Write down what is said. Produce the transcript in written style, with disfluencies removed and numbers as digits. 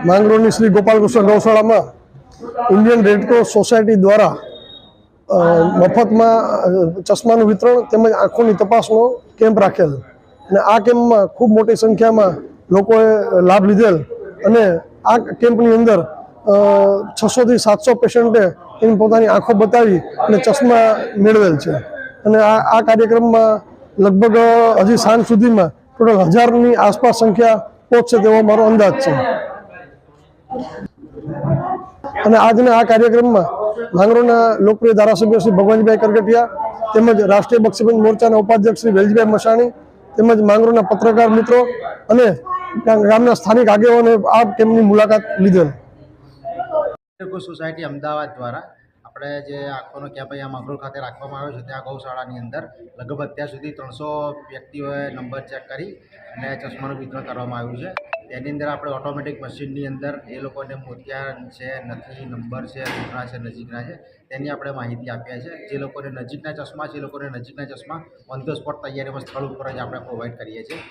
માંગરોળની શ્રી ગોપાલકૃષ્ણ ગૌશાળામાં Indian Red Cross society દ્વારા મફતમાં ચશ્માનું વિતરણ તેમજ આંખોની તપાસનો કેમ્પ રાખેલ અને આ કેમ્પમાં ખૂબ મોટી સંખ્યામાં લોકોએ લાભ લીધેલ અને આ કેમ્પની અંદર 600 થી 700 પેશન્ટે એની પોતાની આંખો બતાવી અને ચશ્મા મેળવેલ છે અને આ કાર્યક્રમમાં લગભગ હજી સાંજ સુધીમાં ટોટલ 1000ની આસપાસ સંખ્યા પહોંચશે તેવો મારો અંદાજ છે અને આજના આ કાર્યક્રમમાં માંગરોળના લોકપ્રિય ધારાસભ્ય શ્રી ભગવાનજીભાઈ કરગઠિયા તેમજ રાષ્ટ્રીય બક્ષીબંધ મોરચાના ઉપાધ્યક્ષ શ્રી વેલજીભાઈ મશાણી તેમજ માંગરોળના પત્રકાર મિત્રો અને ગામના સ્થાનિક આગેવાનોએ આ કેમ્પની મુલાકાત લીધેલ। સોસાયટી અમદાવાદ દ્વારા આપણે જે આંખોનો કેમ્પ અહીંયા માંગરોળ ખાતે રાખવામાં આવ્યો છે ત્યાં ગૌશાળાની અંદર લગભગ અત્યાર સુધી 300 વ્યક્તિઓએ નંબર ચેક કરી અને ચશ્માનું વિતરણ કરવામાં આવ્યું છે। તેની અંદર આપણે ઓટોમેટિક મશીનની અંદર એ લોકોને મોતિયા છે, નથી, નંબર છે, દૂરના છે, નજીકના છે તેની આપણે માહિતી આપીએ છીએ। જે લોકોને નજીકના ચશ્મા છે એ લોકોને નજીકના ચશ્મા ઓન ધ સ્પોટ તૈયારીમાં સ્થળ ઉપર જ આપણે પ્રોવાઈડ કરીએ છીએ।